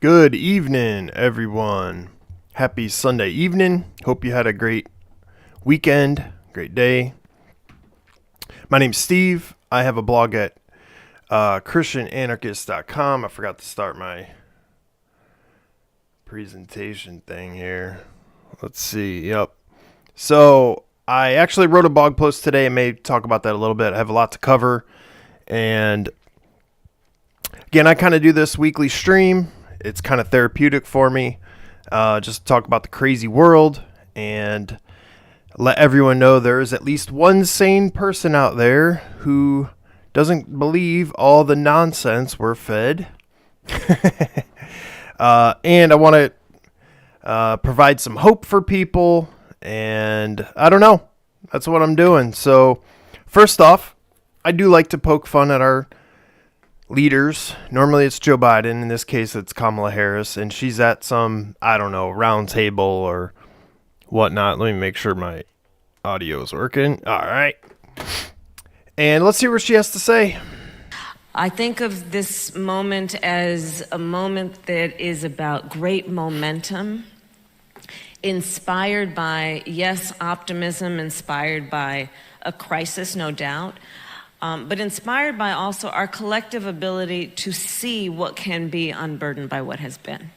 Good evening, everyone. Happy Sunday evening. Hope you had a great weekend, great day. My name's Steve. I have a blog at ChristianAnarchist.com. I forgot to start my presentation thing here. Let's see. Yep. So I actually wrote a blog post today. I may talk about that a little bit. I have a lot to cover. And again, I kind of do this weekly stream. It's kind of therapeutic for me. Just talk about the crazy world and let everyone know there is at least one sane person out there who doesn't believe all the nonsense we're fed. And I want to provide some hope for people. And I don't know. That's what I'm doing. So first off, I do like to poke fun at our leaders. Normally it's Joe Biden. In this case, it's Kamala Harris. And she's at some, I don't know, round table or whatnot. Let me make sure my audio is working. All right. And let's see what she has to say. I think of this moment as a moment that is about great momentum, inspired by, yes, optimism, inspired by a crisis, no doubt, but inspired by also our collective ability to see what can be unburdened by what has been.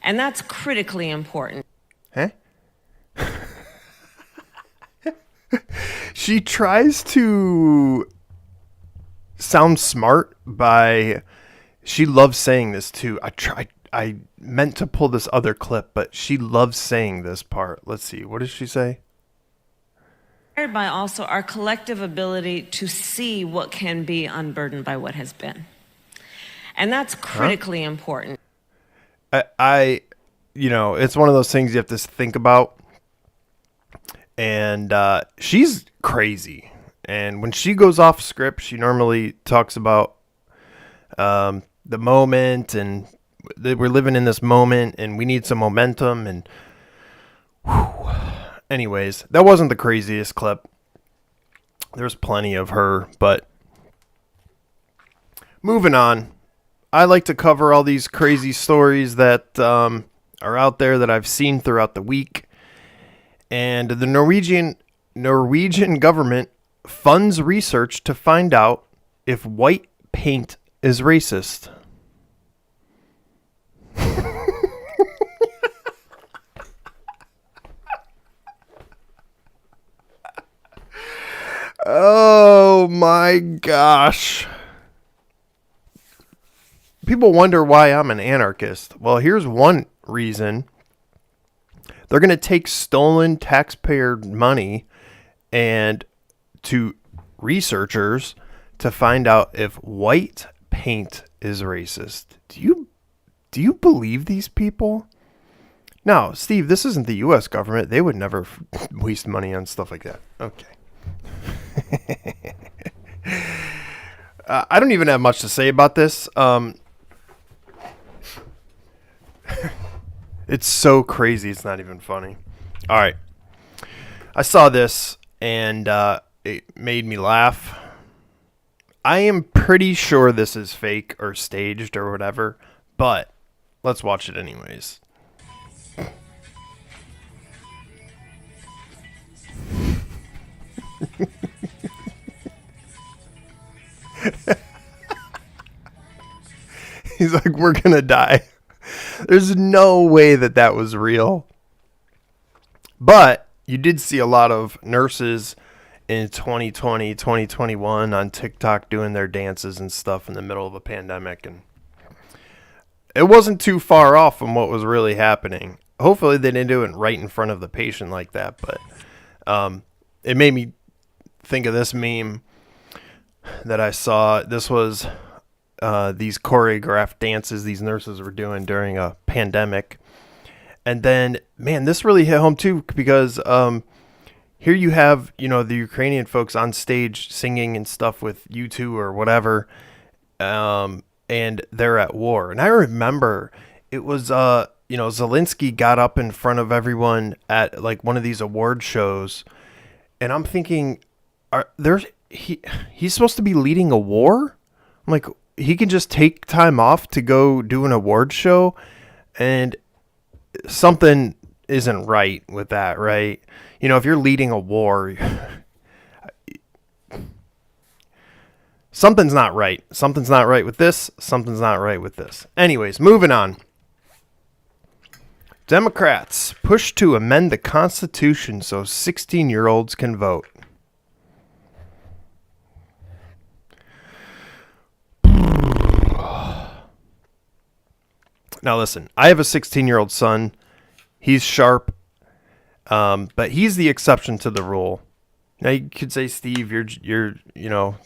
And that's critically important. Huh? She tries to sound smart by, she loves saying this too. I meant to pull this other clip, but she loves saying this part. Let's see. What does she say? By also our collective ability to see what can be unburdened by what has been. And that's critically important. I, it's one of those things you have to think about. And she's crazy. And when she goes off script, she normally talks about the moment and that we're living in this moment and we need some momentum. And anyways, that wasn't the craziest clip. There's plenty of her, but moving on. I like to cover all these crazy stories that are out there that I've seen throughout the week. And the Norwegian government funds research to find out if white paint is racist. Oh my gosh. People wonder why I'm an anarchist. Well, here's one reason. They're going to take stolen taxpayer money and to researchers to find out if white paint is racist. Do you believe these people? Now, Steve, this isn't the U.S. government. They would never waste money on stuff like that. Okay. I don't even have much to say about this. It's so crazy. It's not even funny. All right. I saw this and it made me laugh. I am pretty sure this is fake or staged or whatever, but let's watch it anyways. He's like, we're going to die. There's no way that was real. But you did see a lot of nurses in 2020, 2021 on TikTok doing their dances and stuff in the middle of a pandemic. And it wasn't too far off from what was really happening. Hopefully they didn't do it right in front of the patient like that. But it made me think of this meme that I saw. This was these choreographed dances these nurses were doing during a pandemic. And then, man, this really hit home too, because here you have, the Ukrainian folks on stage singing and stuff with U2 or whatever, and they're at war. And I remember it was, Zelensky got up in front of everyone at like one of these award shows, and I'm thinking, he's supposed to be leading a war? I'm like, he can just take time off to go do an award show, and something isn't right with that, right? You know, if you're leading a war, something's not right. Something's not right with this. Something's not right with this. Anyways, moving on. Democrats push to amend the Constitution so 16-year-olds can vote. Now listen, I have a 16-year-old son. He's sharp, but he's the exception to the rule. Now you could say, Steve, you're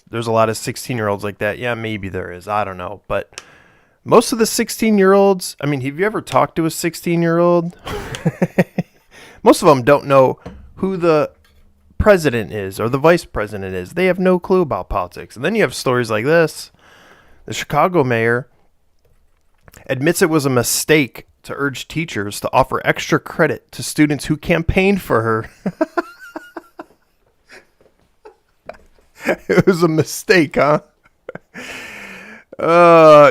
there's a lot of 16-year-olds like that. Yeah, maybe there is. I don't know, but most of the 16-year-olds, I mean, have you ever talked to a 16-year-old? Most of them don't know who the president is or the vice president is. They have no clue about politics. And then you have stories like this. The Chicago mayor admits it was a mistake to urge teachers to offer extra credit to students who campaigned for her. It was a mistake, huh?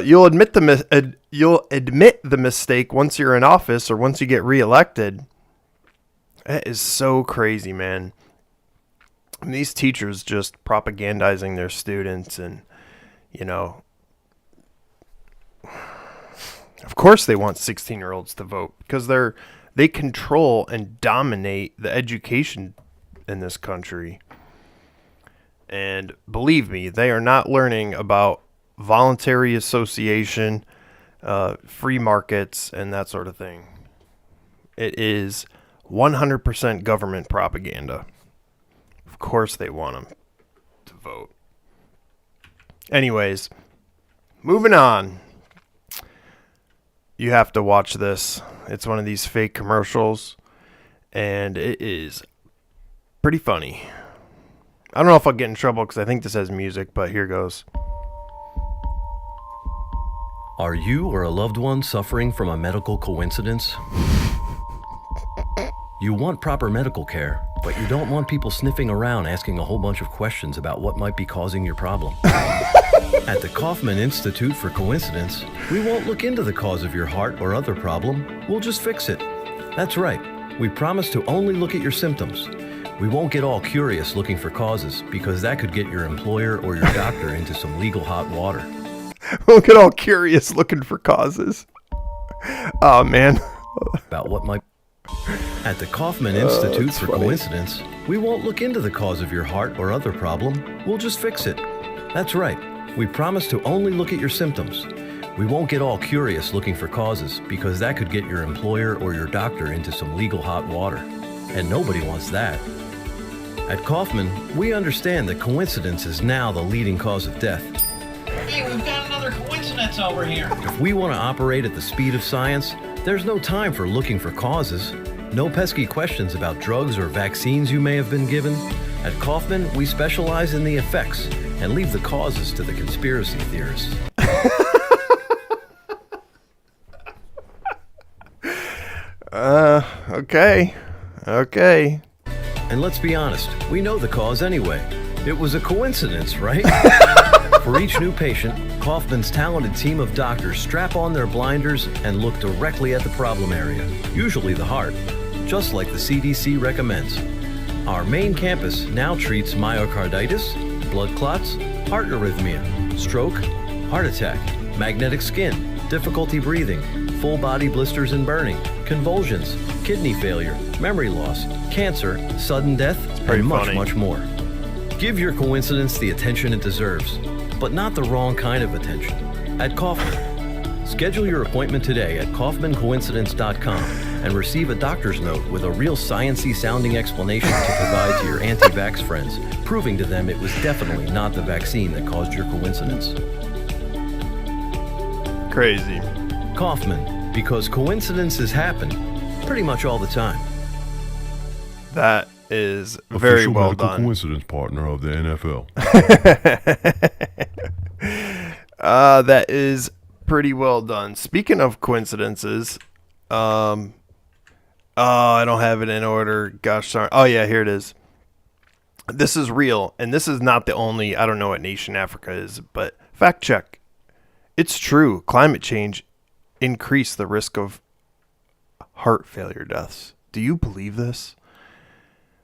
You'll admit the mistake once you're in office or once you get reelected. That is so crazy, man. And these teachers just propagandizing their students, and of course they want 16-year-olds to vote because they control and dominate the education in this country. And believe me, they are not learning about voluntary association, free markets, and that sort of thing. It is 100% government propaganda. Of course they want them to vote. Anyways, moving on. You have to watch this. It's one of these fake commercials, and it is pretty funny. I don't know if I'll get in trouble because I think this has music, but here goes. Are you or a loved one suffering from a medical coincidence? You want proper medical care, but you don't want people sniffing around asking a whole bunch of questions about what might be causing your problem. At the Kaufman Institute for Coincidence, we won't look into the cause of your heart or other problem. We'll just fix it. That's right. We promise to only look at your symptoms. We won't get all curious looking for causes because that could get your employer or your doctor into some legal hot water. We'll get all curious looking for causes. Oh, man. About what might... At the Kaufman Institute for funny. Coincidence, we won't look into the cause of your heart or other problem. We'll just fix it. That's right. We promise to only look at your symptoms. We won't get all curious looking for causes because that could get your employer or your doctor into some legal hot water. And nobody wants that. At Kaufman, we understand that coincidence is now the leading cause of death. Hey, we've got another coincidence over here. If we want to operate at the speed of science, there's no time for looking for causes. No pesky questions about drugs or vaccines you may have been given. At Kaufman, we specialize in the effects and leave the causes to the conspiracy theorists. Okay. And let's be honest, we know the cause anyway. It was a coincidence, right? For each new patient, Kaufman's talented team of doctors strap on their blinders and look directly at the problem area, usually the heart, just like the CDC recommends. Our main campus now treats myocarditis, blood clots, heart arrhythmia, stroke, heart attack, magnetic skin, difficulty breathing, full body blisters and burning, convulsions, kidney failure, memory loss, cancer, sudden death, and much more. Give your coincidence the attention it deserves, but not the wrong kind of attention. At Kaufman. Schedule your appointment today at kaufmancoincidence.com and receive a doctor's note with a real science-y sounding explanation to provide to your anti-vax friends, proving to them it was definitely not the vaccine that caused your coincidence. Crazy. Kaufman, because coincidences happen pretty much all the time. That is very Official well medical done. coincidence partner of the NFL. That is pretty well done. Speaking of coincidences, I don't have it in order. Gosh darn. Oh yeah, here it is. This is real, and this is not the only. I don't know what nation Africa is, but fact check. It's true. Climate change increased the risk of heart failure deaths. Do you believe this?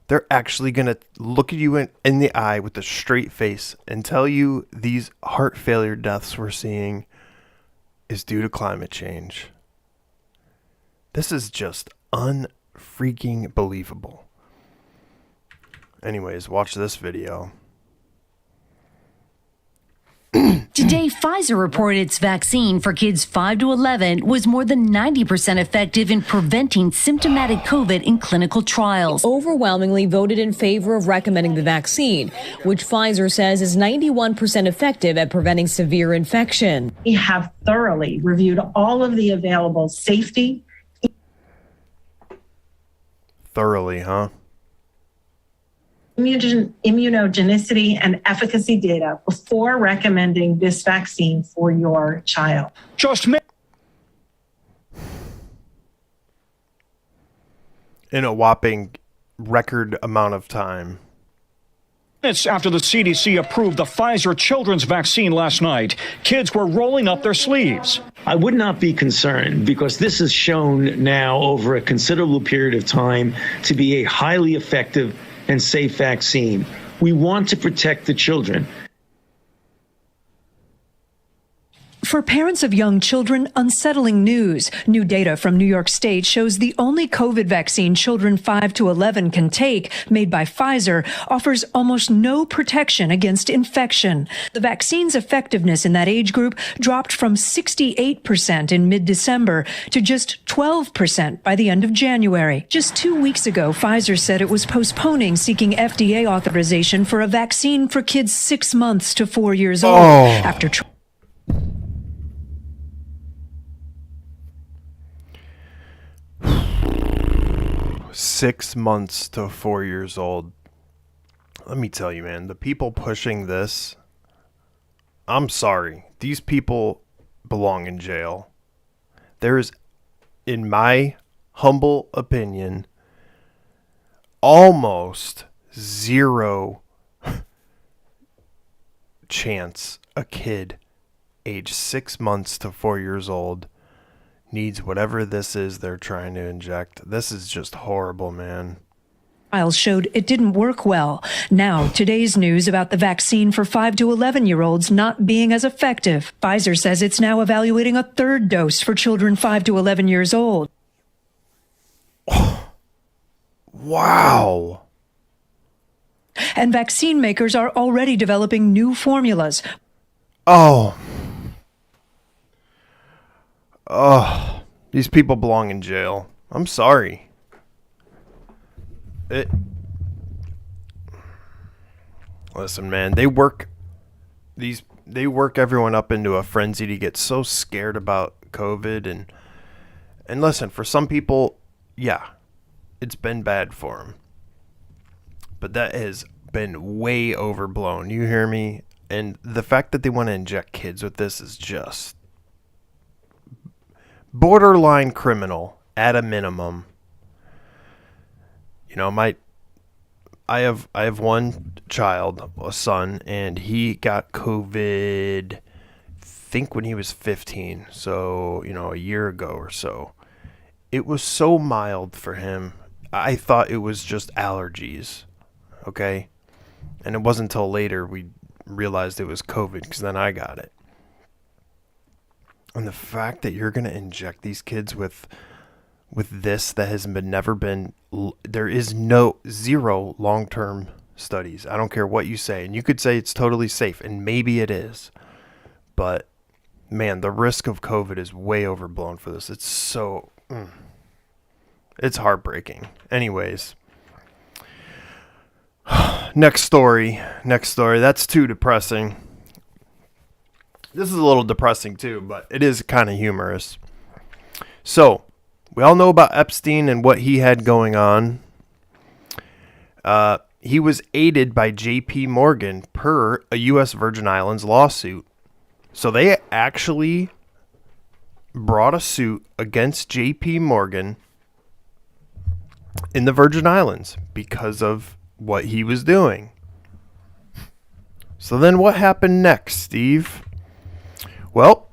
They're actually going to look at you in the eye with a straight face and tell you these heart failure deaths we're seeing is due to climate change. This is just unfreaking believable. Anyways, watch this video. Today, Pfizer reported its vaccine for kids 5 to 11 was more than 90% effective in preventing symptomatic COVID in clinical trials. Overwhelmingly voted in favor of recommending the vaccine, which Pfizer says is 91% effective at preventing severe infection. We have thoroughly reviewed all of the available safety. Thoroughly, huh? Immunogenicity and efficacy data before recommending this vaccine for your child. In a whopping record amount of time. Minutes after the CDC approved the Pfizer children's vaccine last night, kids were rolling up their sleeves. I would not be concerned because this is shown now over a considerable period of time to be a highly effective and safe vaccine. We want to protect the children. For parents of young children, unsettling news. New data from New York State shows the only COVID vaccine children 5 to 11 can take, made by Pfizer, offers almost no protection against infection. The vaccine's effectiveness in that age group dropped from 68% in mid-December to just 12% by the end of January. Just 2 weeks ago, Pfizer said it was postponing seeking FDA authorization for a vaccine for kids 6 months to 4 years old after 6 months to 4 years old. Let me tell you, man, the people pushing this, I'm sorry. These people belong in jail. There is, in my humble opinion, almost zero chance a kid age 6 months to 4 years old needs whatever this is they're trying to inject. This is just horrible, man. Trials showed it didn't work well. Now, today's news about the vaccine for 5 to 11-year-olds not being as effective. Pfizer says it's now evaluating a third dose for children 5 to 11 years old. Wow. And vaccine makers are already developing new formulas. Oh, these people belong in jail. I'm sorry. Listen, man, they work everyone up into a frenzy to get so scared about COVID and listen, for some people, yeah, it's been bad for them. But that has been way overblown. You hear me? And the fact that they want to inject kids with this is just borderline criminal at a minimum. You know, I have one child, a son, and he got COVID, I think when he was 15, so, you know, a year ago or so. It was so mild for him. I thought it was just allergies, okay? And it wasn't until later we realized it was COVID, because then I got it. And the fact that you're going to inject these kids with this that has never been, there is zero long-term studies. I don't care what you say. And you could say it's totally safe, and maybe it is. But, man, the risk of COVID is way overblown for this. It's so, it's heartbreaking. Anyways. Next story. That's too depressing. This is a little depressing too, but it is kind of humorous. So, we all know about Epstein and what he had going on. He was aided by J.P. Morgan per a U.S. Virgin Islands lawsuit. So they actually brought a suit against J.P. Morgan in the Virgin Islands because of what he was doing. So then what happened next, Steve? Well,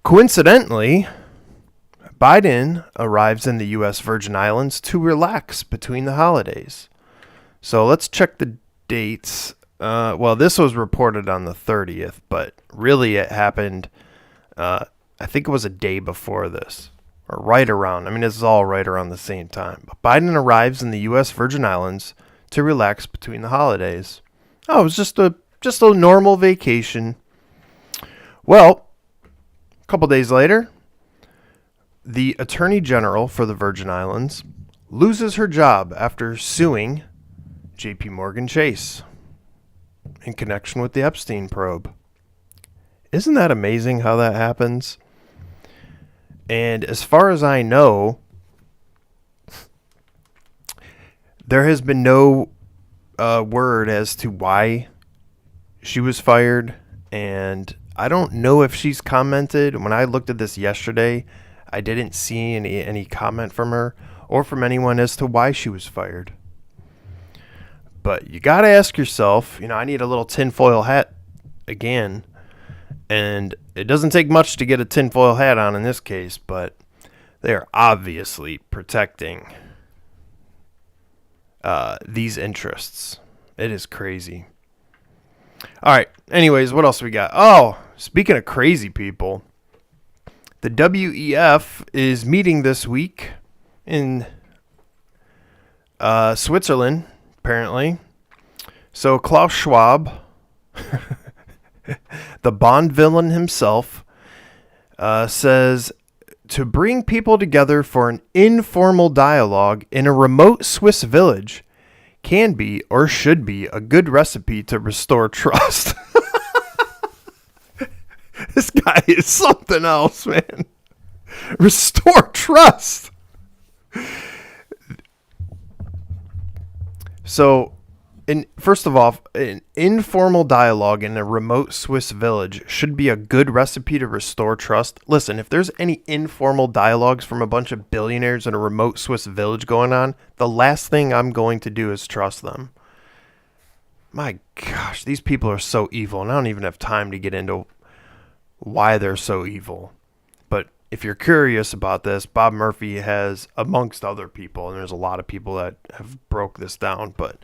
Coincidentally, Biden arrives in the U.S. Virgin Islands to relax between the holidays. So let's check the dates. Well, this was reported on the 30th, but really it happened, I think it was a day before this, or right around. I mean, this is all right around the same time. But Biden arrives in the U.S. Virgin Islands to relax between the holidays. Oh, it was just a normal vacation. Well, a couple days later, the Attorney General for the Virgin Islands loses her job after suing J.P. Morgan Chase in connection with the Epstein probe. Isn't that amazing how that happens? And as far as I know, there has been no word as to why she was fired. And I don't know if she's commented. When I looked at this yesterday, I didn't see any comment from her or from anyone as to why she was fired. But you got to ask yourself, I need a little tinfoil hat again. And it doesn't take much to get a tinfoil hat on in this case, but they are obviously protecting these interests. It is crazy. All right. Anyways, what else we got? Oh, speaking of crazy people, the WEF is meeting this week in Switzerland, apparently. So Klaus Schwab, the Bond villain himself, says to bring people together for an informal dialogue in a remote Swiss village can be or should be a good recipe to restore trust. This guy is something else, man. Restore trust. So, first of all, an informal dialogue in a remote Swiss village should be a good recipe to restore trust. Listen, if there's any informal dialogues from a bunch of billionaires in a remote Swiss village going on, the last thing I'm going to do is trust them. My gosh, these people are so evil, and I don't even have time to get into why they're so evil. But if you're curious about this, Bob Murphy has, amongst other people, and there's a lot of people that have broke this down, but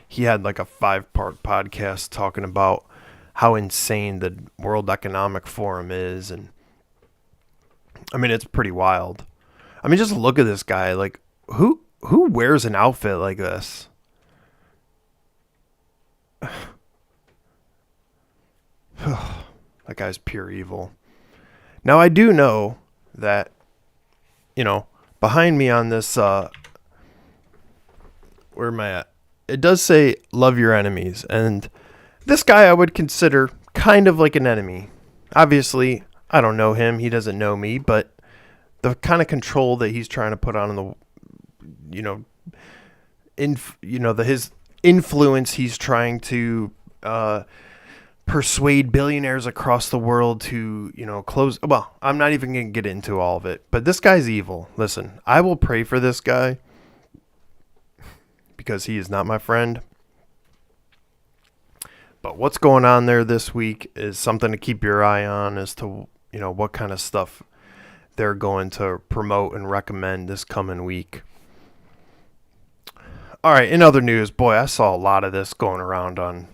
he had like a 5-part podcast talking about how insane the World Economic Forum is. And I mean, it's pretty wild. I mean, just look at this guy. Like, who wears an outfit like this? That guy's pure evil. Now, I do know that, behind me on this, where am I at? It does say love your enemies. And this guy I would consider kind of like an enemy. Obviously, I don't know him. He doesn't know me. But the kind of control that he's trying to put on his influence he's trying to persuade billionaires across the world to, close. Well, I'm not even going to get into all of it. But this guy's evil. Listen, I will pray for this guy, because he is not my friend. But what's going on there this week is something to keep your eye on as to, what kind of stuff they're going to promote and recommend this coming week. All right, in other news, boy, I saw a lot of this going around on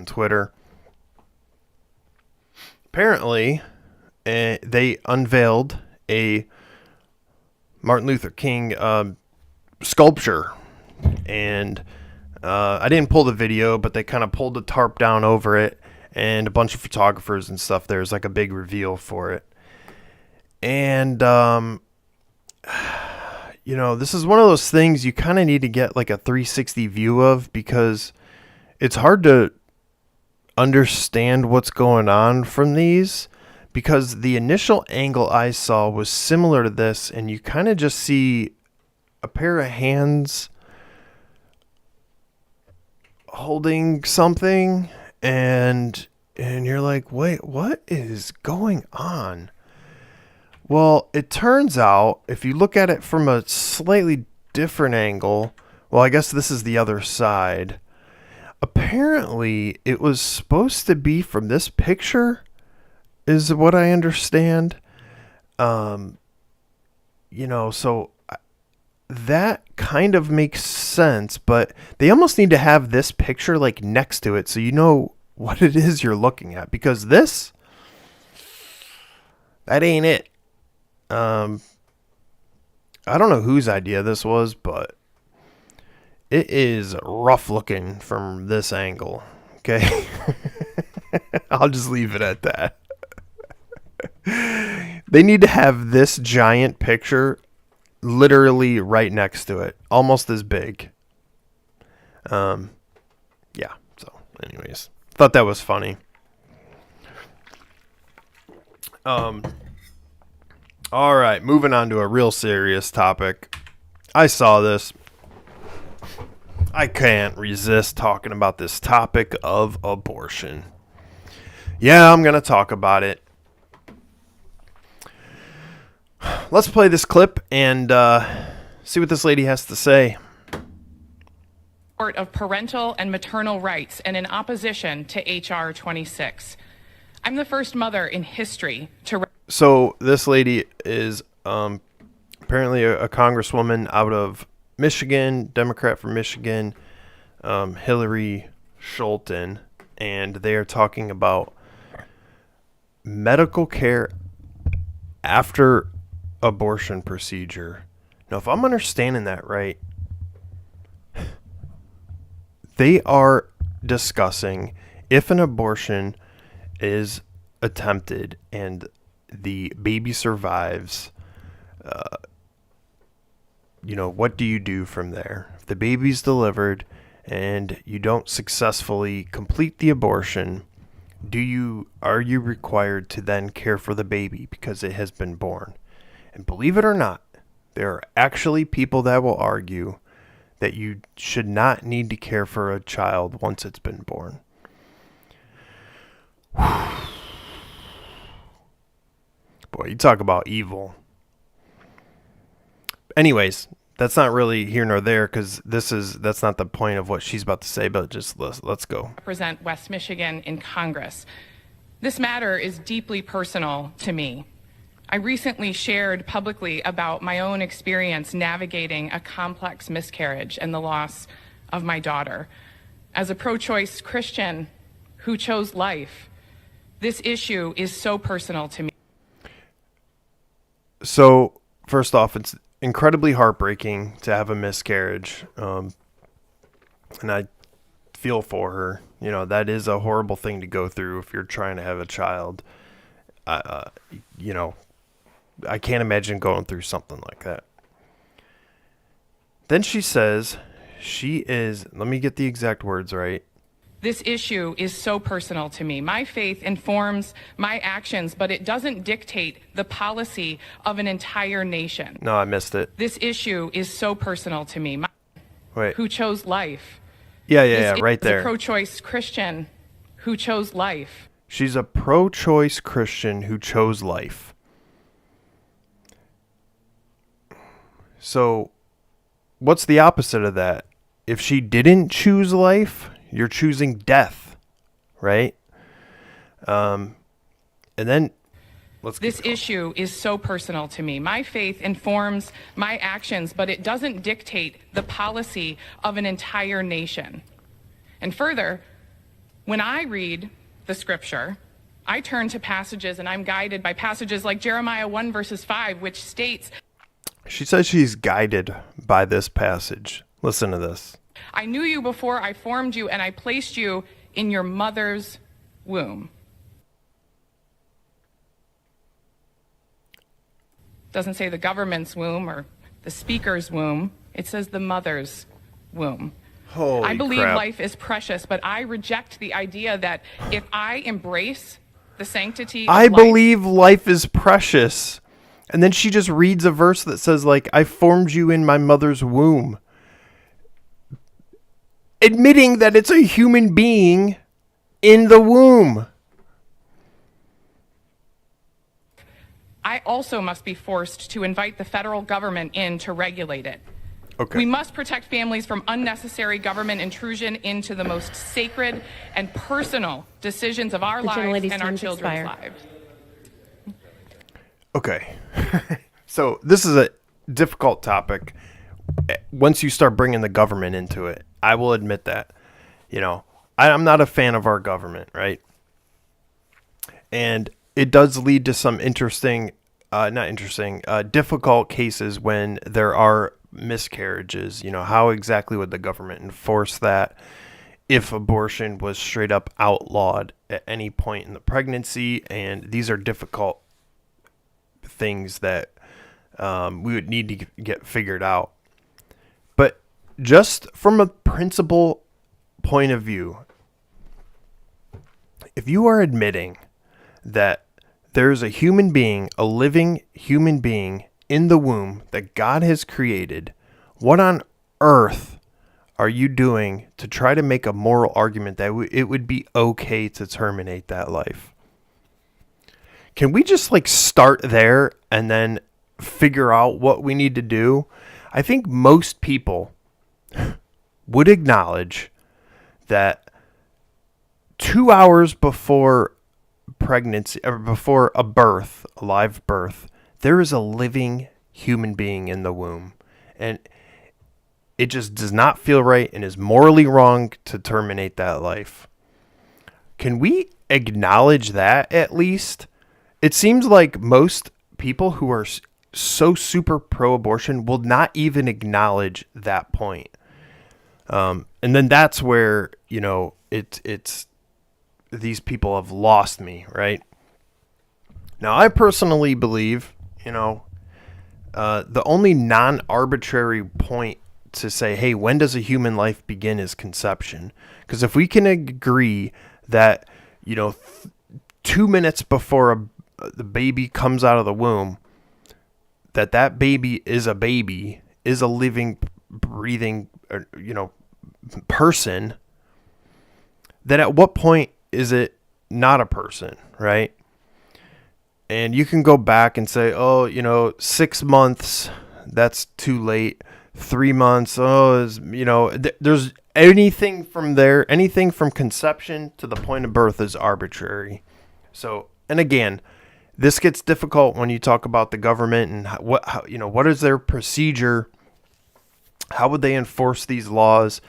Twitter. Apparently, they unveiled a Martin Luther King sculpture. And I didn't pull the video, but they kind of pulled the tarp down over it, and a bunch of photographers and stuff. There's like a big reveal for it. And, this is one of those things you kind of need to get like a 360 view of, because it's hard to understand what's going on from these, because the initial angle I saw was similar to this, and you kind of just see a pair of hands holding something, and you're like, wait, what is going on? Well, it turns out, if you look at it from a slightly different angle, well, I guess this is the other side. Apparently, it was supposed to be from this picture, is what I understand. So that kind of makes sense, but they almost need to have this picture like next to it so you know what it is you're looking at, because that ain't it. I don't know whose idea this was, but it is rough looking from this angle. Okay. I'll just leave it at that. They need to have this giant picture literally right next to it, almost as big. Yeah. So, anyways, thought that was funny. All right, moving on to a real serious topic. I saw this. I can't resist talking about this topic of abortion. Yeah, I'm going to talk about it. Let's play this clip and see what this lady has to say. Of parental and maternal rights and in opposition to H.R. 26. I'm the first mother in history to... So this lady is apparently a congresswoman out of Michigan, Democrat from Michigan, Hillary Scholten, and they are talking about medical care after abortion procedure. Now, if I'm understanding that right, they are discussing if an abortion is attempted and the baby survives, what do you do from there? If the baby's delivered and you don't successfully complete the abortion, are you required to then care for the baby because it has been born? And believe it or not, there are actually people that will argue that you should not need to care for a child once it's been born. Boy, you talk about evil. Anyways, that's not really here nor there, because that's not the point of what she's about to say, but just let's go. Represent West Michigan in Congress. This matter is deeply personal to me. I recently shared publicly about my own experience navigating a complex miscarriage and the loss of my daughter. As a pro-choice Christian who chose life, this issue is so personal to me. So, first off, it's incredibly heartbreaking to have a miscarriage. And I feel for her. That is a horrible thing to go through if you're trying to have a child. I can't imagine going through something like that. Then she says let me get the exact words right. This issue is so personal to me. My faith informs my actions, but it doesn't dictate the policy of an entire nation. No, I missed it. This issue is so personal to me. Wait. Who chose life. Yeah, right there. She's a pro-choice Christian who chose life. She's a pro-choice Christian who chose life. So, what's the opposite of that? If she didn't choose life, you're choosing death, right? And then this issue is so personal to me. My faith informs my actions, but it doesn't dictate the policy of an entire nation. And further, when I read the scripture, I turn to passages and I'm guided by passages like Jeremiah 1 verses 5, which states, she says she's guided by this passage. Listen to this. I knew you before I formed you, and I placed you in your mother's womb. Doesn't say the government's womb or the speaker's womb. It says the mother's womb. Holy I believe crap. Life is precious, but I reject the idea that if I embrace the sanctity of life, believe life is precious. And then she just reads a verse that says, I formed you in my mother's womb. Admitting that it's a human being in the womb. I also must be forced to invite the federal government in to regulate it. Okay. We must protect families from unnecessary government intrusion into the most sacred and personal decisions of our lives and our children's lives. Okay. So this is a difficult topic. Once you start bringing the government into it, I will admit that. I'm not a fan of our government, right? And it does lead to some difficult cases when there are miscarriages. How exactly would the government enforce that if abortion was straight up outlawed at any point in the pregnancy? And these are difficult things that we would need to get figured out. But just from a principle point of view, if you are admitting that there's a human being, a living human being in the womb that God has created, what on earth are you doing to try to make a moral argument that it would be okay to terminate that life? Can we just start there and then figure out what we need to do? I think most people would acknowledge that 2 hours before pregnancy, or before a live birth, there is a living human being in the womb. And it just does not feel right and is morally wrong to terminate that life. Can we acknowledge that at least? It seems like most people who are so super pro-abortion will not even acknowledge that point. And then that's where, it's these people have lost me, right? Now, I personally believe, the only non-arbitrary point to say, hey, when does a human life begin is conception. Because if we can agree that, 2 minutes before the baby comes out of the womb, that baby is a living, breathing, person, then at what point is it not a person, right? And you can go back and say, 6 months, that's too late. 3 months, there's anything from there, anything from conception to the point of birth is arbitrary. So, and again, this gets difficult when you talk about the government and what is their procedure? How would they enforce these laws?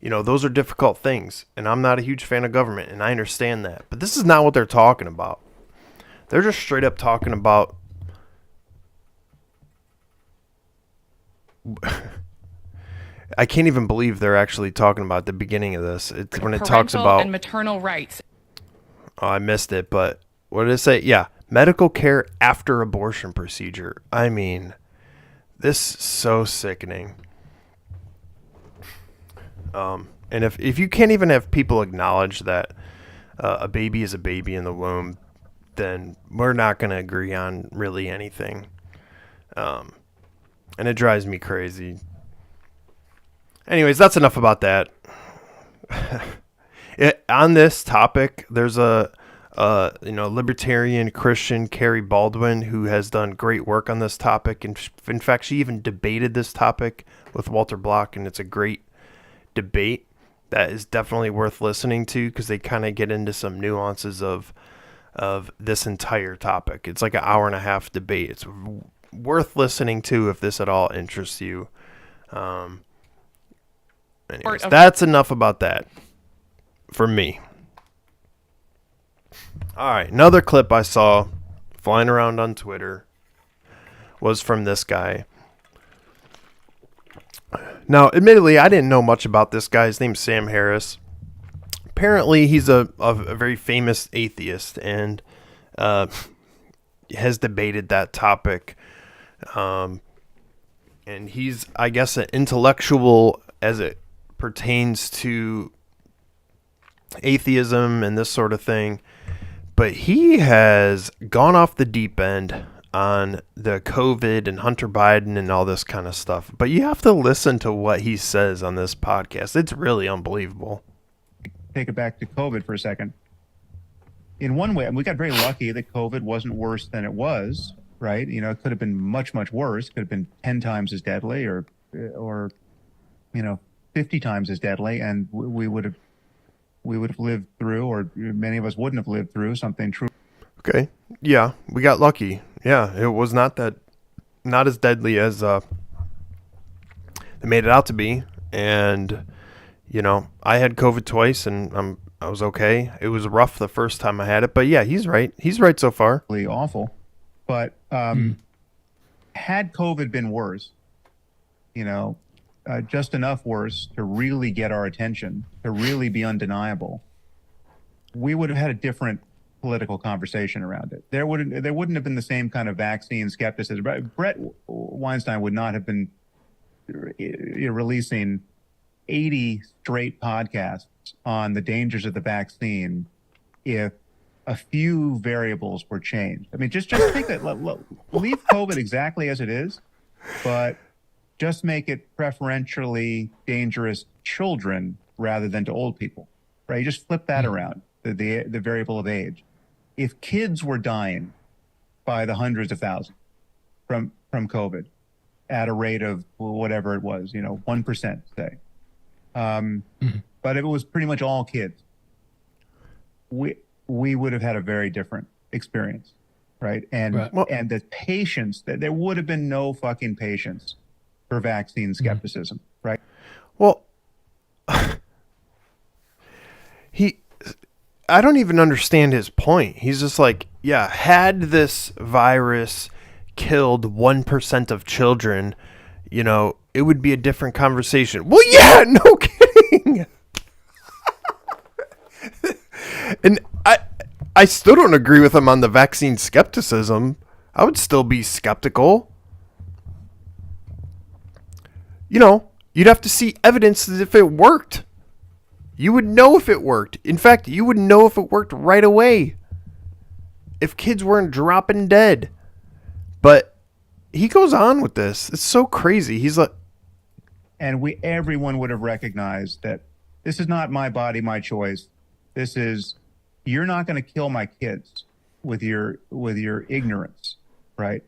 Those are difficult things, and I'm not a huge fan of government, and I understand that. But this is not what they're talking about. They're just straight up talking about I can't even believe they're actually talking about the beginning of this. It's when it talks about and maternal rights. Oh, I missed it, but what did it say? Yeah, medical care after abortion procedure. I mean, this is so sickening. And if you can't even have people acknowledge that a baby is a baby in the womb, then we're not going to agree on really anything. And it drives me crazy. Anyways, that's enough about that. On this topic, there's a libertarian Christian, Carrie Baldwin, who has done great work on this topic. And in fact, she even debated this topic with Walter Block, and it's a great debate that is definitely worth listening to because they kind of get into some nuances of this entire topic. It's like an hour and a half debate. It's worth listening to if this at all interests you. Anyways, that's enough about that for me. All right, another clip I saw flying around on Twitter was from this guy. Now, admittedly, I didn't know much about this guy. His name's Sam Harris. Apparently, he's a very famous atheist and has debated that topic. And he's, I guess, an intellectual as it pertains to atheism and this sort of thing. But he has gone off the deep end on the COVID and Hunter Biden and all this kind of stuff. But you have to listen to what he says on this podcast. It's really unbelievable. Take it back to COVID for a second. In one way, we got very lucky that COVID wasn't worse than it was, right? It could have been much, much worse. It could have been 10 times as deadly or 50 times as deadly. And we would have lived through, or many of us wouldn't have lived through something true. Okay. Yeah, we got lucky. Yeah, it was not that not as deadly as they made it out to be. And you know, I had COVID twice, and I was okay. It was rough the first time I had it, but yeah, he's right. He's right so far. Really awful, but had COVID been worse, you know, just enough worse to really get our attention, to really be undeniable, we would have had a different political conversation around it. There wouldn't have been the same kind of vaccine skepticism. Brett Weinstein would not have been releasing 80 straight podcasts on the dangers of the vaccine if a few variables were changed. I mean, just think that leave COVID exactly as it is, but just make it preferentially dangerous to children rather than to old people, right? You just flip that around, the variable of age. If kids were dying by the hundreds of thousands from COVID at a rate of whatever it was, 1%, say, but if it was pretty much all kids, we would have had a very different experience, right? And and the patience, that there would have been no fucking patience for vaccine skepticism, right? Well, I don't even understand his point. He's just like, yeah, had this virus killed 1% of children, it would be a different conversation. Well, yeah, no kidding. And I still don't agree with him on the vaccine skepticism. I would still be skeptical. You'd have to see evidence that if it worked. You would know if it worked. In fact, you would know if it worked right away. If kids weren't dropping dead. But he goes on with this. It's so crazy. He's like... And everyone would have recognized that this is not my body, my choice. This is, you're not going to kill my kids with your ignorance, right?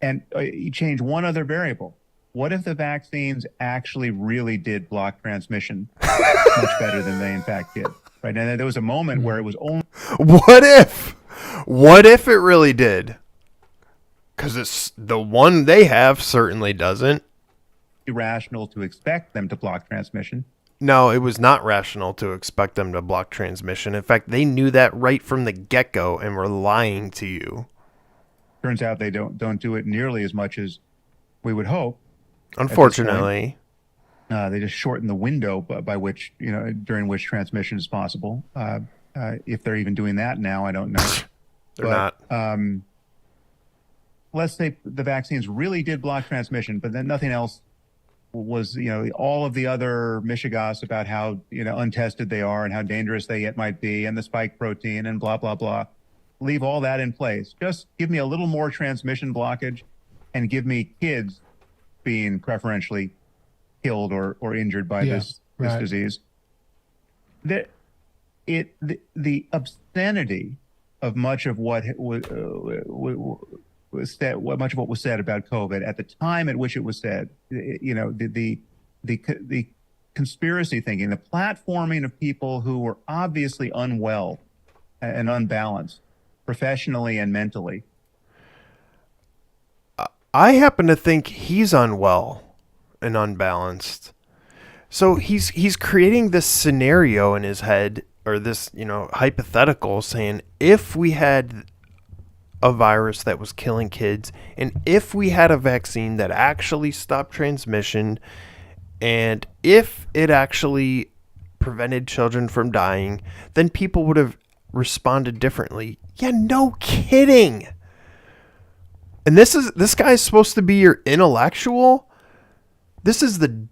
And you change one other variable. What if the vaccines actually really did block transmission much better than they in fact did? Right. And there was a moment where it was only. What if it really did? Because it's the one they have certainly doesn't. Irrational to expect them to block transmission. No, it was not rational to expect them to block transmission. In fact, they knew that right from the get-go and were lying to you. Turns out they don't do it nearly as much as we would hope. Unfortunately. They just shorten the window by which, during which transmission is possible. If they're even doing that now, I don't know. They're not. Let's say the vaccines really did block transmission, but then nothing else was, all of the other mishigas about how, untested they are and how dangerous they yet might be, and the spike protein and blah, blah, blah. Leave all that in place. Just give me a little more transmission blockage and give me kids being preferentially killed or injured by this disease. The obscenity of much of what was said, much of what was said about COVID at the time at which it was said, the conspiracy thinking, the platforming of people who were obviously unwell and unbalanced professionally and mentally. I happen to think he's unwell and unbalanced. So he's creating this scenario in his head, or this, hypothetical, saying if we had a virus that was killing kids, and if we had a vaccine that actually stopped transmission, and if it actually prevented children from dying, then people would have responded differently. Yeah, no kidding. And this guy is supposed to be your intellectual? This is the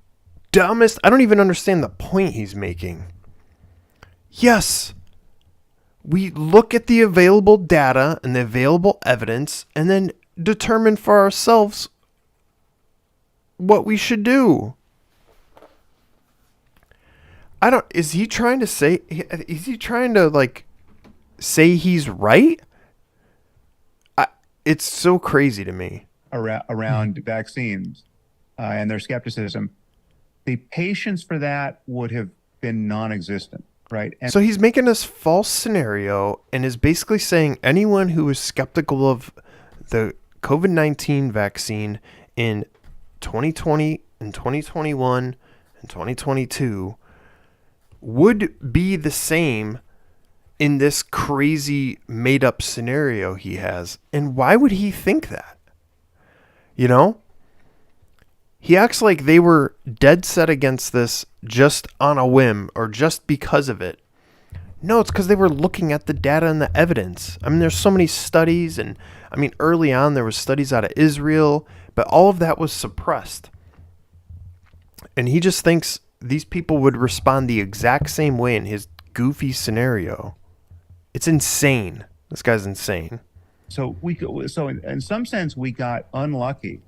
dumbest. I don't even understand the point he's making. Yes, we look at the available data and the available evidence and then determine for ourselves what we should do. Is he trying to say he's right? It's so crazy to me. Around vaccines and their skepticism, the patience for that would have been non-existent, right? And so he's making this false scenario and is basically saying anyone who is skeptical of the COVID-19 vaccine in 2020 and 2021 and 2022 would be the same in this crazy made-up scenario he has. And why would he think that? You know? He acts like they were dead set against this just on a whim or just because of it. No, it's because they were looking at the data and the evidence. I mean, there's so many studies, and I mean, early on there was studies out of Israel, but all of that was suppressed. And he just thinks these people would respond the exact same way in his goofy scenario. It's insane. This guy's insane. So in some sense, we got unlucky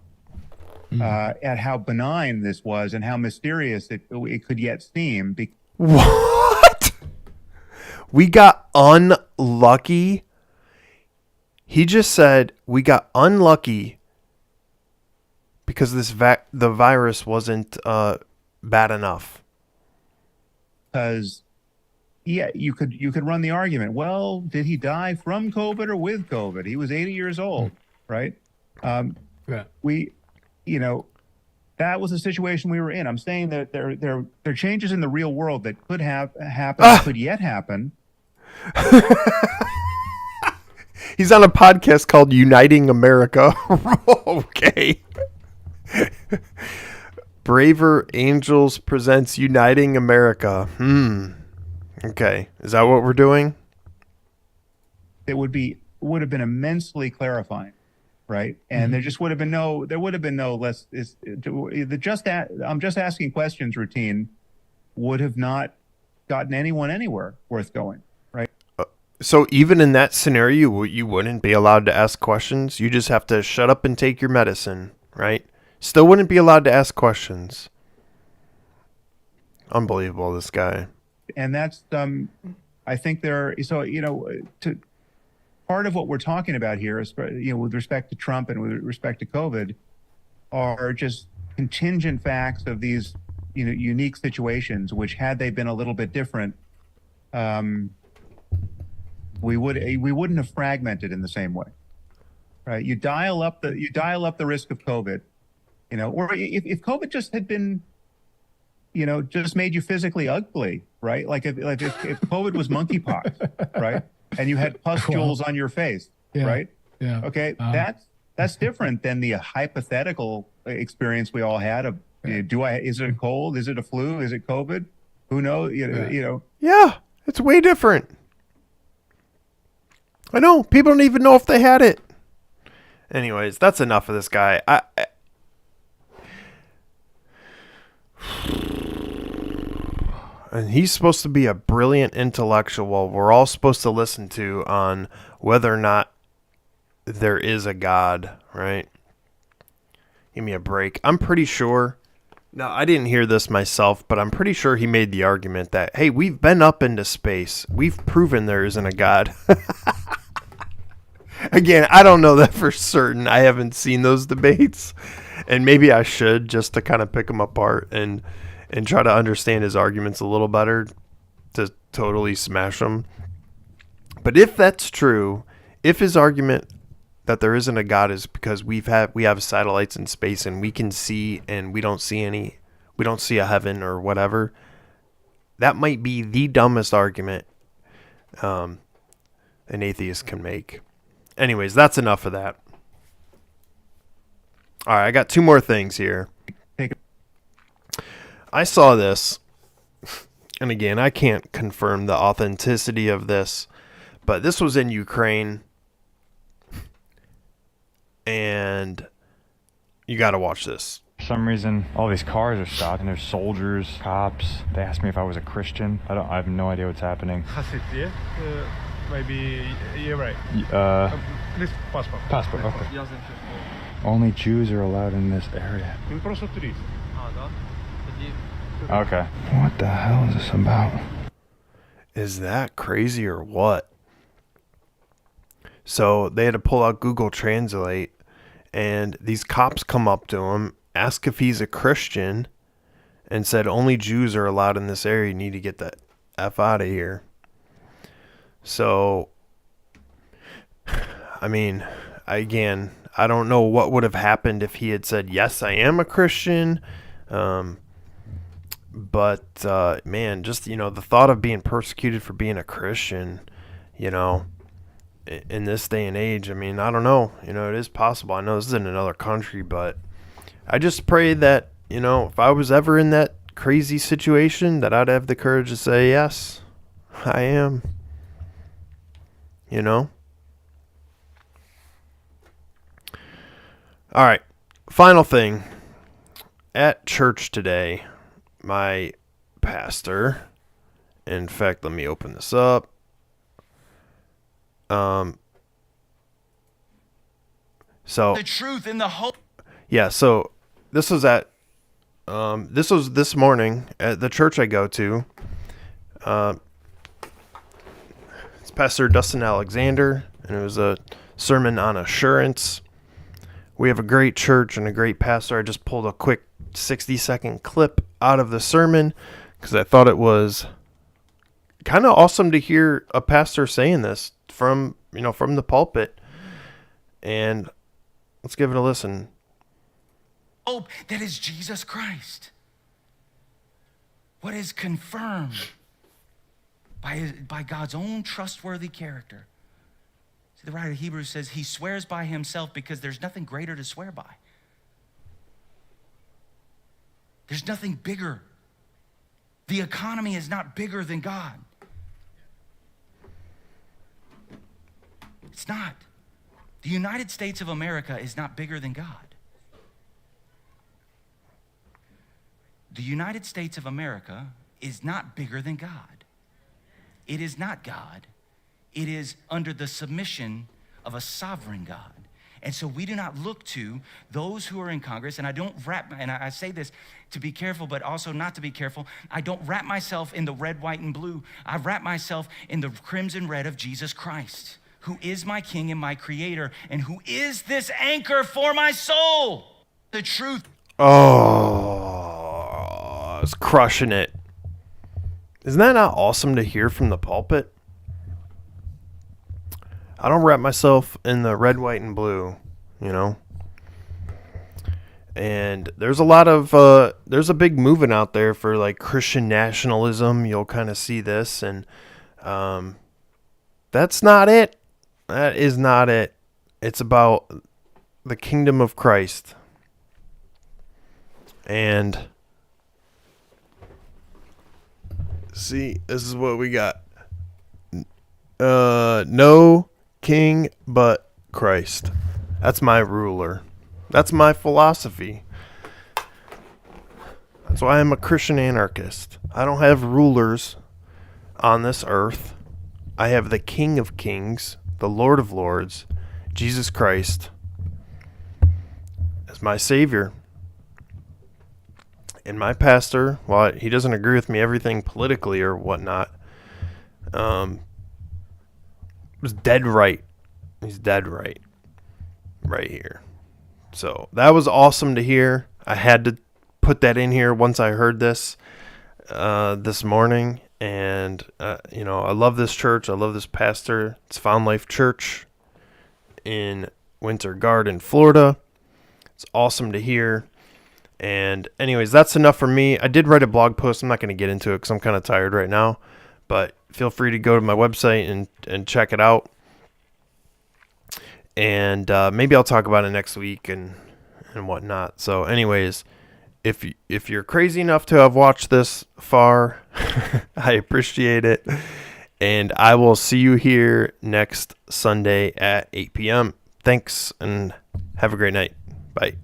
at how benign this was and how mysterious it could yet seem. What? We got unlucky? He just said we got unlucky because the virus wasn't bad enough. Because, yeah, you could run the argument. Well, did he die from COVID or with COVID? He was 80 years old, right? That was the situation we were in. I'm saying that there are changes in the real world that could have happened, could yet happen. He's on a podcast called Uniting America. Okay. Braver Angels presents Uniting America. Okay. Is that what we're doing? It would have been immensely clarifying, right? And there would have been no less. I'm just asking questions routine would have not gotten anyone anywhere worth going, right? So even in that scenario, you wouldn't be allowed to ask questions. You just have to shut up and take your medicine, right? Still wouldn't be allowed to ask questions. Unbelievable, this guy. And that's, I think part of what we're talking about here is, with respect to Trump and with respect to COVID, are just contingent facts of these, unique situations, which had they been a little bit different, we wouldn't have fragmented in the same way, right? You dial up the risk of COVID, or if COVID just had been, just made you physically ugly, right? Like if COVID was monkeypox, right? And you had pustules on your face, right? Yeah. Okay, that's different than the hypothetical experience we all had of, is it a cold? Is it a flu? Is it COVID? Who knows? Yeah, it's way different. I know. People don't even know if they had it. Anyways, that's enough of this guy. And he's supposed to be a brilliant intellectual we're all supposed to listen to on whether or not there is a God, right? Give me a break. I'm pretty sure. Now, I didn't hear this myself, but I'm pretty sure he made the argument that, hey, we've been up into space. We've proven there isn't a God. Again, I don't know that for certain. I haven't seen those debates, and maybe I should just to kind of pick them apart and try to understand his arguments a little better to totally smash them. But if that's true, if his argument that there isn't a God is because we have satellites in space and we can see and we don't see a heaven or whatever, that might be the dumbest argument an atheist can make. Anyways, that's enough of that. All right, I got two more things here. I saw this, and again, I can't confirm the authenticity of this, but this was in Ukraine, and you got to watch this. For some reason, all these cars are stopped, and there's soldiers, cops. They asked me if I was a Christian. I have no idea what's happening. Maybe you're right. Please, passport. Passport, okay. Only Jews are allowed in this area. Okay. What the hell is this about? Is that crazy or what? So they had to pull out Google Translate, and these cops come up to him, ask if he's a Christian, and said only Jews are allowed in this area. You need to get the F out of here. So, I mean, again, I don't know what would have happened if he had said, yes, I am a Christian. But man, just, the thought of being persecuted for being a Christian, in this day and age, I mean, I don't know. It is possible. I know this is in another country, but I just pray that, if I was ever in that crazy situation, that I'd have the courage to say, yes, I am. All right. Final thing. At church today, my pastor, in fact, let me open this up. So the truth in the hope. Yeah, so this was this morning at the church I go to. It's Pastor Dustin Alexander, and it was a sermon on assurance. We have a great church and a great pastor. I just pulled a quick 60-second clip out of the sermon because I thought it was kind of awesome to hear a pastor saying this from the pulpit. And let's give it a listen. Hope that is Jesus Christ. What is confirmed by God's own trustworthy character. See, the writer of Hebrews says he swears by himself because there's nothing greater to swear by. There's nothing bigger. The economy is not bigger than God. It's not. The United States of America is not bigger than God. The United States of America is not bigger than God. It is not God. It is under the submission of a sovereign God. And so we do not look to those who are in Congress, and I say this to be careful, but also not to be careful. I don't wrap myself in the red, white, and blue. I wrap myself in the crimson red of Jesus Christ, who is my King and my Creator, and who is this anchor for my soul. The truth. Oh, I was crushing it. Isn't that not awesome to hear from the pulpit? I don't wrap myself in the red, white, and blue, And there's a lot of, there's a big movement out there for like Christian nationalism. You'll kind of see this, and that's not it. That is not it. It's about the kingdom of Christ. And see, this is what we got. No king but Christ. That's my ruler. That's my philosophy. That's why I'm a Christian anarchist. I don't have rulers on this earth. I have the King of Kings, the Lord of Lords, Jesus Christ, as my Savior. And my pastor, while he doesn't agree with me everything politically or whatnot, was dead right. He's dead right. Right here. So that was awesome to hear. I had to put that in here once I heard this morning. And, I love this church. I love this pastor. It's Found Life Church in Winter Garden, Florida. It's awesome to hear. And anyways, that's enough for me. I did write a blog post. I'm not going to get into it because I'm kind of tired right now. But feel free to go to my website and check it out. And maybe I'll talk about it next week and whatnot. So anyways, if you're crazy enough to have watched this far, I appreciate it. And I will see you here next Sunday at 8 p.m. Thanks, and have a great night. Bye.